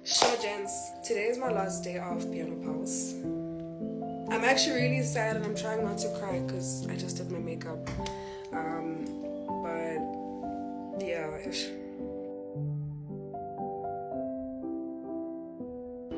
Sure, gents. Today is my last day of piano pals. I'm actually really sad and I'm trying not to cry because I just did my makeup. But yeah.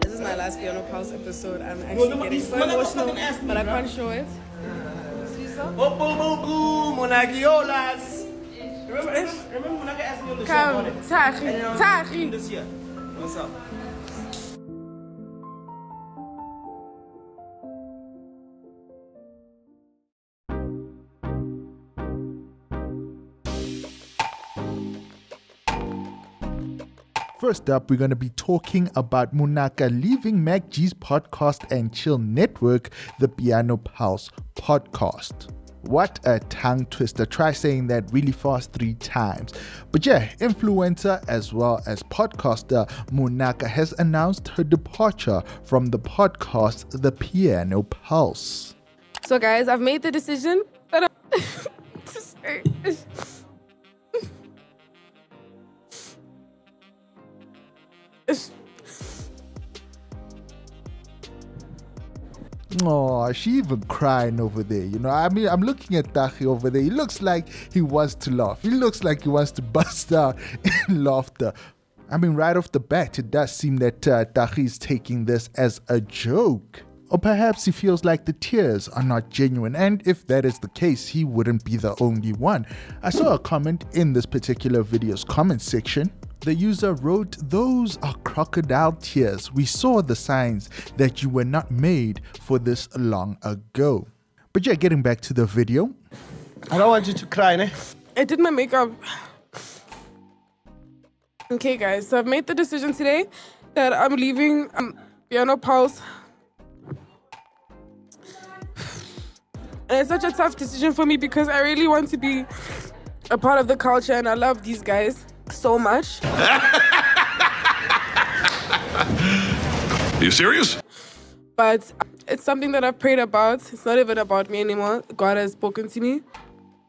This is my last piano pals episode. I'm actually getting so emotional, but I can't show it. Monagiolas. Remember Munaka asked me on the show about it? Tachi. This year. What's up? First up, we're going to be talking about Munaka leaving MacG's podcast and chill network, the Piano Pulse podcast. What a tongue twister. Try saying that really fast 3 times. But yeah, influencer as well as podcaster Munaka has announced her departure from the podcast, The Piano Pulse. So guys, I've made the decision that Oh, she even crying over there. You know, I mean, I'm looking at Tachi over there. He looks like he wants to laugh. He looks like he wants to bust out in laughter. I mean, right off the bat, it does seem that Tachi is taking this as a joke. Or perhaps he feels like the tears are not genuine. And if that is the case, he wouldn't be the only one. I saw a comment in this particular video's comment section. The user wrote, "Those are crocodile tears. We saw the signs that you were not made for this long ago." But yeah, getting back to the video. I don't want you to cry, ne? I did my makeup. Okay, guys, so I've made the decision today that I'm leaving Piano Pulse. And it's such a tough decision for me because I really want to be a part of the culture and I love these guys so much. Are you serious? But it's something that I've prayed about. It's not even about me anymore. God has spoken to me.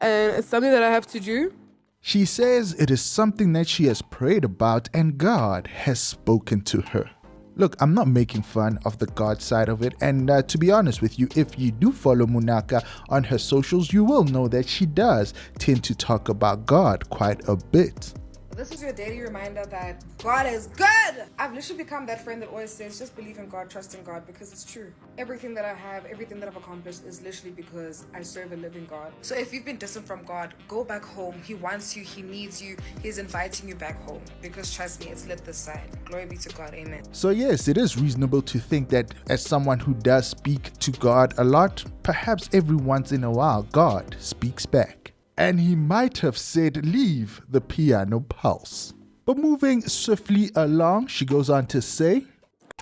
And it's something that I have to do. She says it is something that she has prayed about and God has spoken to her. Look, I'm not making fun of the God side of it, and to be honest with you, if you do follow Munaka on her socials, you will know that she does tend to talk about God quite a bit. This is your daily reminder that God is good. I've literally become that friend that always says, just believe in God, trust in God, because it's true. Everything that I have, everything that I've accomplished is literally because I serve a living God. So if you've been distant from God, go back home. He wants you, He needs you, He's inviting you back home. Because trust me, it's lit this side. Glory be to God, amen. So yes, it is reasonable to think that as someone who does speak to God a lot, perhaps every once in a while, God speaks back. And he might have said, leave the Piano Pulse. But moving swiftly along, she goes on to say,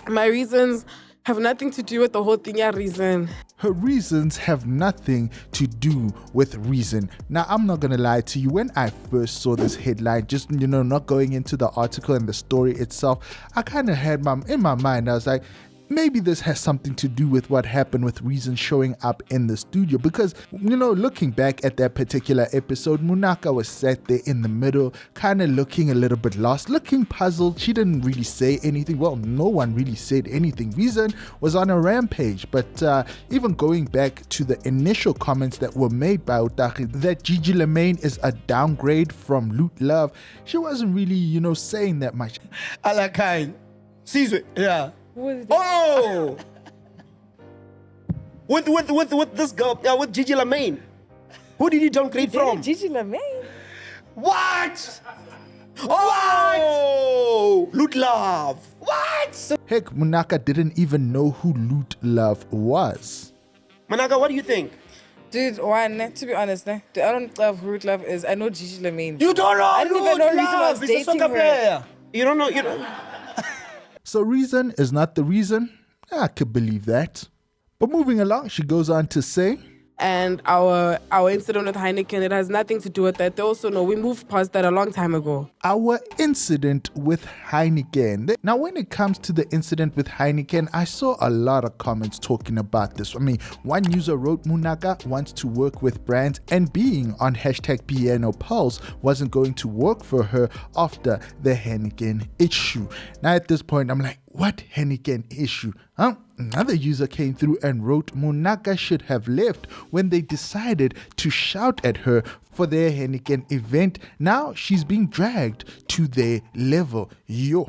my reasons have nothing to do with the whole thing, yeah, reason. Her reasons have nothing to do with reason. Now, I'm not going to lie to you. When I first saw this headline, just, not going into the article and the story itself, I kind of had in my mind, I was like, maybe this has something to do with what happened with Reason showing up in the studio because, looking back at that particular episode, Munaka was sat there in the middle, kind of looking a little bit lost, looking puzzled. She didn't really say anything. Well, no one really said anything. Reason was on a rampage, but even going back to the initial comments that were made by Utaki, that Gigi Lemaine is a downgrade from Loot Love, she wasn't really, saying that much. Alakai. Caesar. Yeah. Oh! with this girl, with Gigi Lemaine. Who did he downgrade from? Gigi Lemaine? What? Oh! Loot Love. What? Heck, Munaka didn't even know who Loot Love was. Munaka, what do you think? Dude, to be honest, I don't know who Root Love is. I know Gigi Lemaine. You don't know I didn't even know Reason was He's a dating soccer her. player. You don't know. So reason is not the reason? I could believe that. But moving along, she goes on to say, and our incident with Heineken, it has nothing to do with that. They also know we moved past that a long time ago. Our incident with Heineken. Now, when it comes to the incident with Heineken, I saw a lot of comments talking about this. I mean, one user wrote, Munaka wants to work with brands, and being on hashtag Piano Pulse wasn't going to work for her after the Heineken issue. Now, at this point, I'm like, what Heineken issue? Huh? Another user came through and wrote, Munaka should have left when they decided to shout at her for their Heineken event. Now she's being dragged to their level. Yo.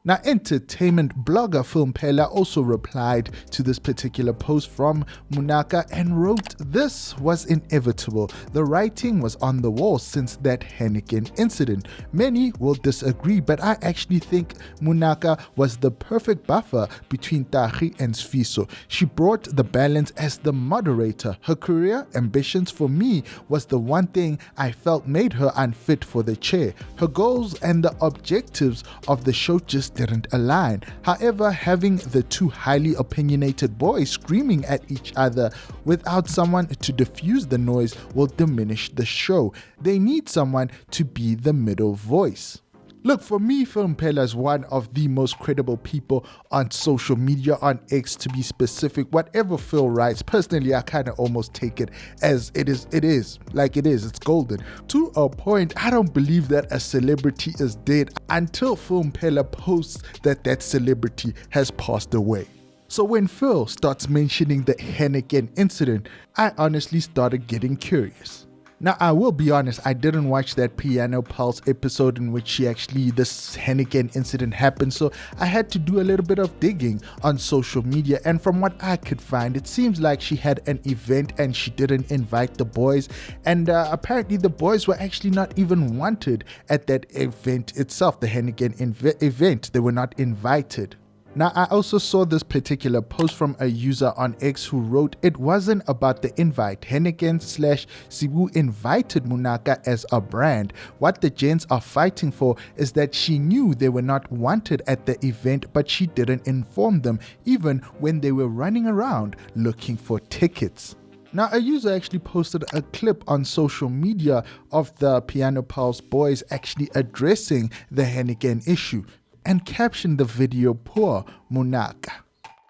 Now, entertainment blogger Film Pella also replied to this particular post from Munaka and wrote, this was inevitable. The writing was on the wall since that Heineken incident. Many will disagree, but I actually think Munaka was the perfect buffer between Tahi and Sfiso. She brought the balance as the moderator. Her career ambitions for me was the one thing I felt made her unfit for the chair. Her goals and the objectives of the show just didn't align. However, having the two highly opinionated boys screaming at each other without someone to diffuse the noise will diminish the show. They need someone to be the middle voice. Look, for me, Film Pella is one of the most credible people on social media, on X to be specific. Whatever Phil writes, personally, I kind of almost take it as it is. It's golden. To a point, I don't believe that a celebrity is dead until Film Pella posts that celebrity has passed away. So when Phil starts mentioning the Heineken incident, I honestly started getting curious. Now, I will be honest, I didn't watch that Piano Pulse episode in which this Heineken incident happened, so I had to do a little bit of digging on social media, and from what I could find, it seems like she had an event and she didn't invite the boys, and apparently the boys were actually not even wanted at that event itself, the Heineken event. They were not invited. Now, I also saw this particular post from a user on X who wrote, it wasn't about the invite. Heineken/Cebu invited Munaka as a brand. What the gents are fighting for is that she knew they were not wanted at the event, but she didn't inform them, even when they were running around looking for tickets. Now, a user actually posted a clip on social media of the Piano Pulse boys actually addressing the Heineken issue, and captioned the video, poor Munaka.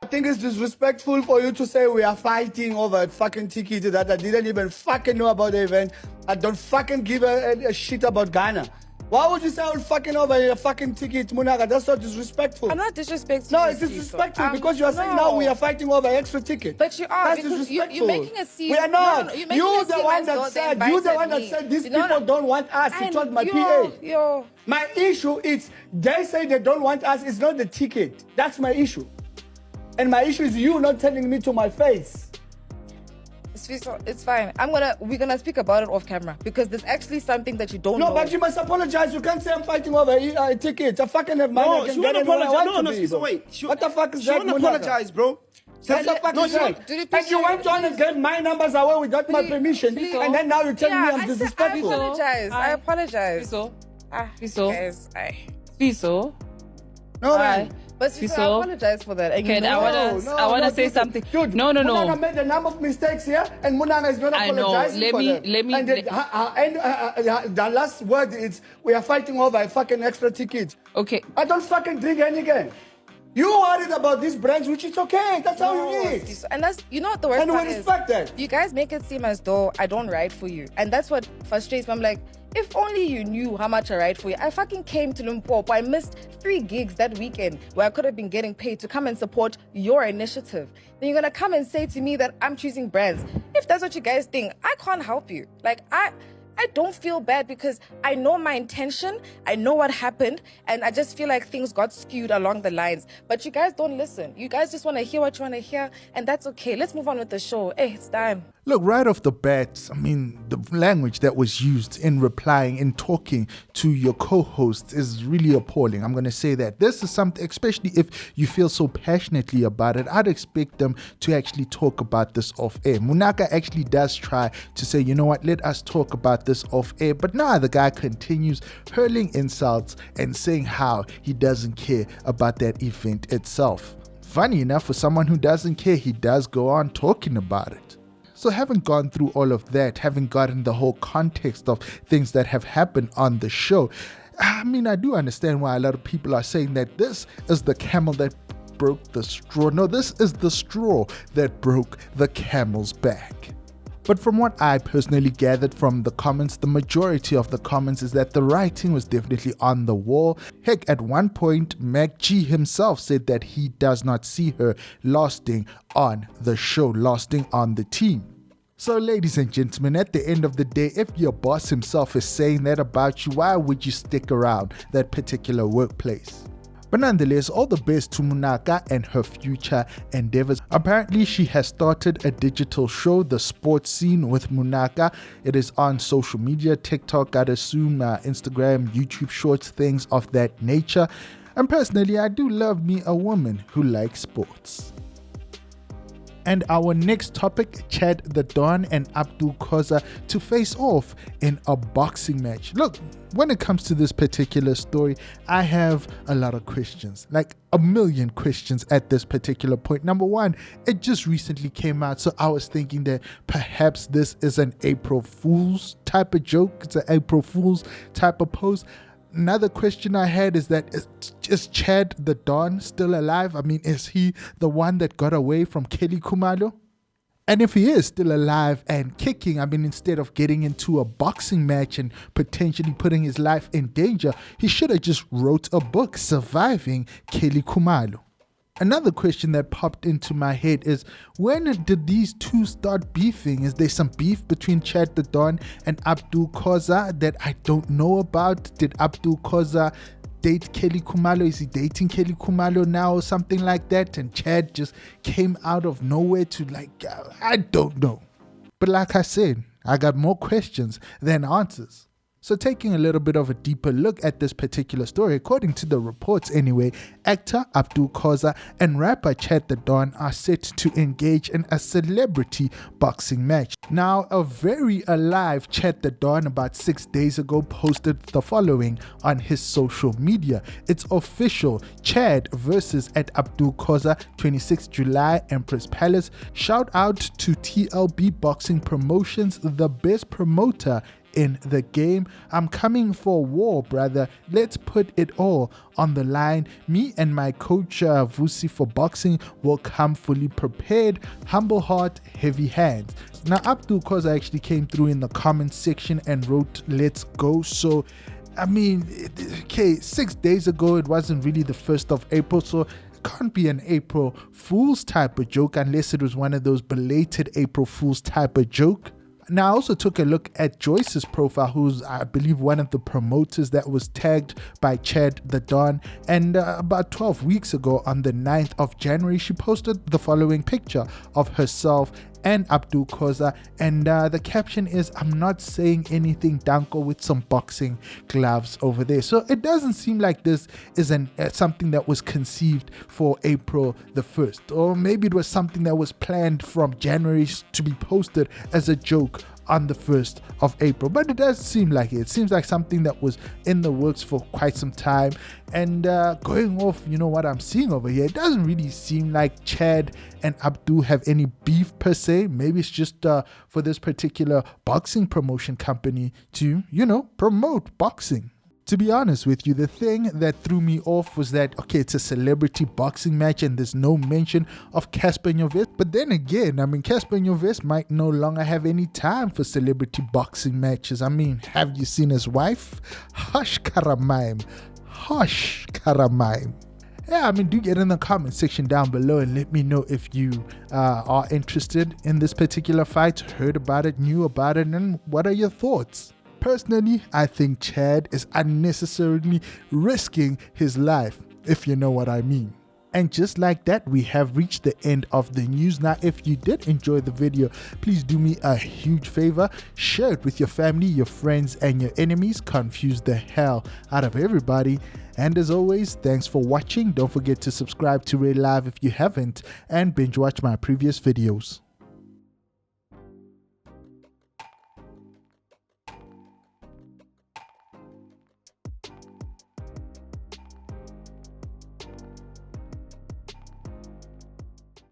I think it's disrespectful for you to say we are fighting over a fucking ticket that I didn't even fucking know about the event. I don't fucking give a shit about Ghana. Why would you say I'm fucking over a fucking ticket, Munaka? That's so disrespectful. I'm not disrespectful. No, it's disrespectful because you are saying now we are fighting over extra ticket. But you are. That's disrespectful. You're making a scene. We are not. No, You're the one that said these people don't want us. He told my PA. My issue is they say they don't want us. It's not the ticket. That's my issue. And my issue is you not telling me to my face. It's fine. We're gonna speak about it off camera because there's actually something that you don't know. No, but you must apologize. You can't say I'm fighting over a ticket. I fucking have money. No, I can she get won't anywhere I apologize. want No, to be, bro. wait. What the fuck is she that, won't Munaka? apologize, bro. That's the fucking shit. And you went on and gave my numbers away without my permission. And then now you're telling me I'm disrespectful. I apologize. Fiso. No, man. But I apologize for that. Okay, I wanna say something. Dude, no. Munaka made a number of mistakes here, and Munaka is not apologizing for them. And the last word is we are fighting over a fucking extra ticket. Okay. I don't fucking drink Heineken. You worried about these brands, which is okay. That's how you need. And that's, you know what the worst and part we is? respect that. You guys make it seem as though I don't ride for you. And that's what frustrates me. I'm like, if only you knew how much I ride for you. I fucking came to Limpopo. I missed 3 gigs that weekend where I could have been getting paid to come and support your initiative. Then you're going to come and say to me that I'm choosing brands. If that's what you guys think, I can't help you. Like, I don't feel bad because I know my intention, I know what happened, and I just feel like things got skewed along the lines. But you guys don't listen. You guys just want to hear what you want to hear, and that's okay. Let's move on with the show. Hey, it's time. Look, right off the bat, I mean, the language that was used in replying, in talking to your co-host is really appalling. I'm going to say that. This is something, especially if you feel so passionately about it, I'd expect them to actually talk about this off air. Munaka actually does try to say, you know what, let us talk about this off air. But now the guy continues hurling insults and saying how he doesn't care about that event itself. Funny enough, for someone who doesn't care, he does go on talking about it. So having gone through all of that, having gotten the whole context of things that have happened on the show, I mean, I do understand why a lot of people are saying that this is the camel that broke the straw. No, this is the straw that broke the camel's back. But from what I personally gathered from the comments, the majority of the comments is that the writing was definitely on the wall. Heck, at one point, MacG himself said that he does not see her lasting on the show, lasting on the team. So ladies and gentlemen, at the end of the day, if your boss himself is saying that about you, why would you stick around that particular workplace? But nonetheless, all the best to Munaka and her future endeavors. Apparently, she has started a digital show, The Sports Scene with Munaka. It is on social media, TikTok, I'd assume, Instagram, YouTube Shorts, things of that nature. And personally, I do love me a woman who likes sports. And our next topic, Chad the Don and Abdul Khoza to face off in a boxing match. Look, when it comes to this particular story, I have a lot of questions, like a million questions at this particular point. Number one, it just recently came out, so I was thinking that perhaps this is an April Fool's type of joke. It's an April Fool's type of post. Another question I had is that is Chad the Don still alive? I mean, is he the one that got away from Kelly Khumalo? And if he is still alive and kicking, I mean, instead of getting into a boxing match and potentially putting his life in danger, he should have just wrote a book, Surviving Kelly Khumalo. Another question that popped into my head is, when did these two start beefing? Is there some beef between Chad the Don and Abdul Khoza that I don't know about? Did Abdul Khoza date Kelly Khumalo? Is he dating Kelly Khumalo now or something like that? And Chad just came out of nowhere to I don't know. But like I said, I got more questions than answers. So taking a little bit of a deeper look at this particular story, according to the reports anyway, actor Abdul Khoza and rapper Chad the Don are set to engage in a celebrity boxing match. Now, a very alive Chad the Don about 6 days ago posted the following on his social media. It's official, Chad versus at Abdul Khoza, 26 July, Empress Palace. Shout out to TLB Boxing Promotions, the best promoter in the game. I'm coming for war, brother. Let's put it all on the line. Me and my coach Vusi for boxing will come fully prepared. Humble heart, heavy hands. Now Abdul Khoza actually came through in the comment section and wrote, let's go. So I mean, okay, 6 days ago it wasn't really the 1st of April, so it can't be an April Fool's type of joke unless it was one of those belated April Fool's type of joke. Now, I also took a look at Joyce's profile, who's, I believe, one of the promoters that was tagged by Chad the Don. And about 12 weeks ago, on the 9th of January, she posted the following picture of herself and Abdul Khoza, and the caption is, I'm not saying anything, Danko, with some boxing gloves over there. So it doesn't seem like this is something that was conceived for April the 1st, or maybe it was something that was planned from January to be posted as a joke on the 1st of April. But it does seem like it seems like something that was in the works for quite some time. And going off, what I'm seeing over here, it doesn't really seem like Chad and Abdul have any beef per se. Maybe it's just for this particular boxing promotion company to, promote boxing. To be honest with you, the thing that threw me off was that, okay, it's a celebrity boxing match and there's no mention of Casper Nyovest. But then again, Casper Nyovest might no longer have any time for celebrity boxing matches. Have you seen his wife? Hush, Karamaim. Hush, Karamaim. Yeah, do get in the comment section down below and let me know if you are interested in this particular fight, heard about it, knew about it, and what are your thoughts? Personally, I think Chad is unnecessarily risking his life, if you know what I mean. And just like that, we have reached the end of the news. Now, if you did enjoy the video, please do me a huge favor. Share it with your family, your friends, and your enemies. Confuse the hell out of everybody. And as always, thanks for watching. Don't forget to subscribe to RedLive if you haven't, and binge watch my previous videos.